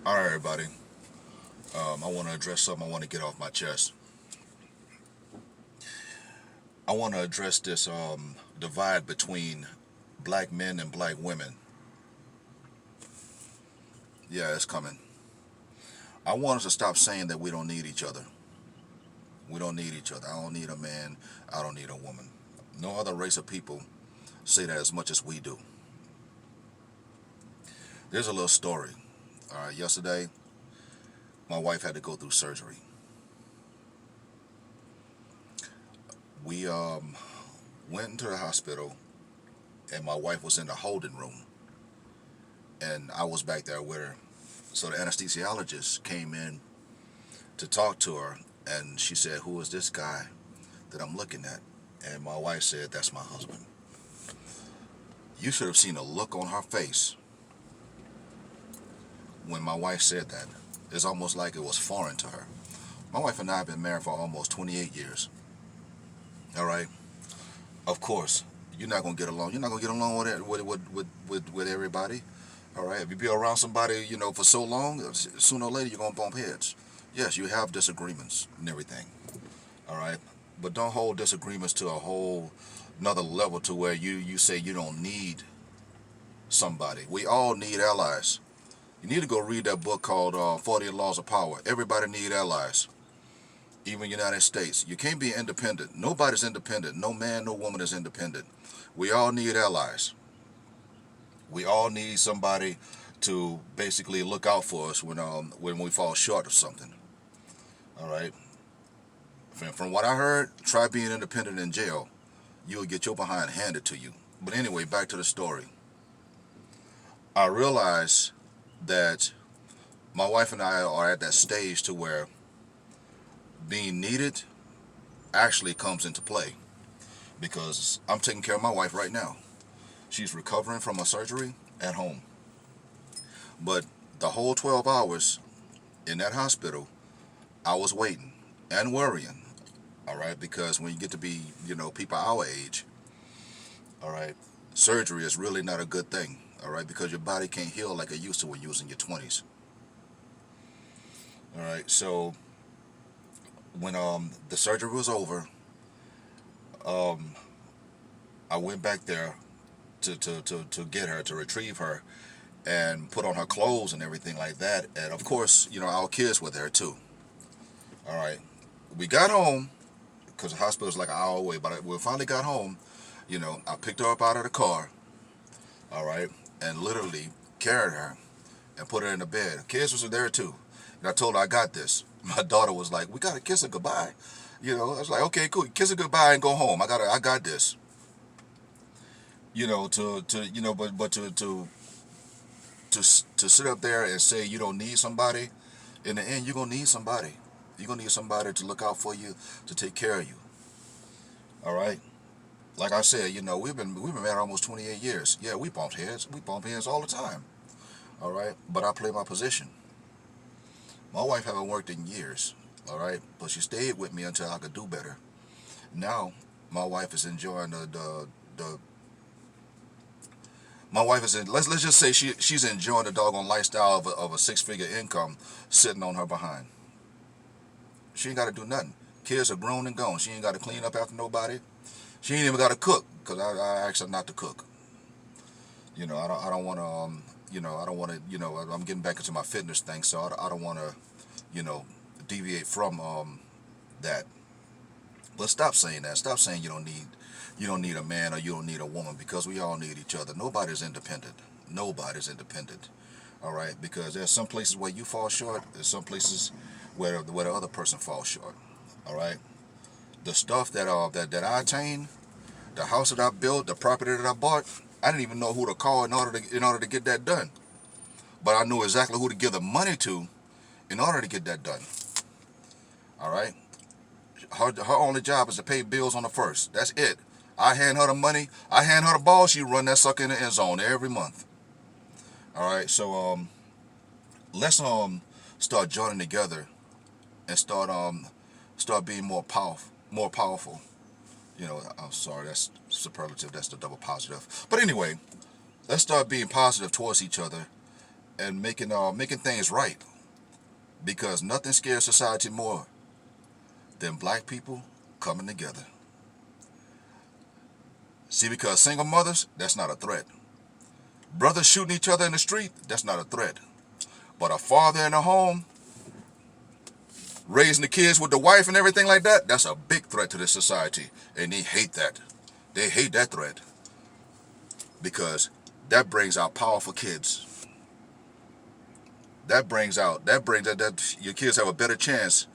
All right, everybody. I want to address something I want to get off my chest. I want to address this divide between black men and black women. Yeah, it's coming. I want us to stop saying that we don't need each other. We don't need each other. I don't need a man. I don't need a woman. No other race of people say that as much as we do. There's a little story. All right, yesterday, my wife had to go through surgery. We went into the hospital, and my wife was in the holding room, and I was back there with her. So the anesthesiologist came in to talk to her, and she said, "Who is this guy that I'm looking at?" And my wife said, "That's my husband." You should have seen the look on her face when my wife said that. It's almost like it was foreign to her. My wife and I have been married for almost 28 years. All right. Of course, you're not gonna get along. You're not gonna get along with everybody. All right. If you be around somebody, for so long, sooner or later you're gonna bump heads. Yes, you have disagreements and everything. All right. But don't hold disagreements to a whole another level to where you say you don't need somebody. We all need allies. You need to go read that book called 40 Laws of Power. Everybody need allies, even United States. You can't be independent. Nobody's independent. No man, no woman is independent. We all need allies. We all need somebody to basically look out for us when we fall short of something. All right. From what I heard, try being independent in jail. You'll get your behind handed to you. But anyway, back to the story. I realize that my wife and I are at that stage to where being needed actually comes into play because I'm taking care of my wife right now. She's recovering from a surgery at home. But the whole 12 hours in that hospital, I was waiting and worrying. All right, because when you get to be, people our age, all right, surgery is really not a good thing. All right, because your body can't heal like it used to when you was in your 20s. All right, so when the surgery was over, um, I went back there to get her, to retrieve her, and put on her clothes and everything like that. And of course, our kids were there too. All right, we got home because the hospital was like an hour away. But we finally got home. I picked her up out of the car. All right, and literally carried her and put her in the bed. The kids was there too, and I told her I got this. My daughter was like, "We gotta kiss her goodbye." I was like, "Okay, cool. Kiss her goodbye and go home. I got this." But to sit up there and say you don't need somebody, in the end you're gonna need somebody. You're gonna need somebody to look out for you, to take care of you. All right. Like I said, we've been married almost 28 years. Yeah, we bumped heads. We bump heads all the time. All right. But I play my position. My wife haven't worked in years. All right. But she stayed with me until I could do better. Now my wife is enjoying the my wife is in. Let's just say she's enjoying the doggone lifestyle of a 6-figure income sitting on her behind. She ain't got to do nothing. Kids are grown and gone. She ain't got to clean up after nobody. She ain't even got to cook because I asked her not to cook. I don't want to. I don't want to. I'm getting back into my fitness thing, so I don't want to. You know, deviate from that. But stop saying that. Stop saying you don't need a man or you don't need a woman because we all need each other. Nobody's independent. Nobody's independent. All right, because there's some places where you fall short. There's some places where the other person falls short. All right, the stuff that I attained, the house that I built, the property that I bought, I didn't even know who to call in order to get that done. But I knew exactly who to give the money to in order to get that done. All right, her only job is to pay bills on the first. That's it. I hand her the money. I hand her the ball. She run that sucker in the end zone every month. All right, so let's start joining together and start being more powerful. More powerful. I'm sorry, that's superlative. That's the double positive. But anyway, let's start being positive towards each other and making things right, because nothing scares society more than black people coming together. See, because single mothers, that's not a threat. Brothers shooting each other in the street, that's not a threat. But a father in a home raising the kids with the wife and everything like that, that's a big threat to this society. And they hate that. They hate that threat, because that brings out powerful kids. That your kids have a better chance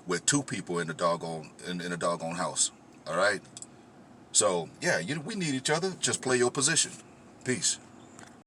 with two people in the doggone house. All right. So yeah, we need each other. Just play your position. Peace.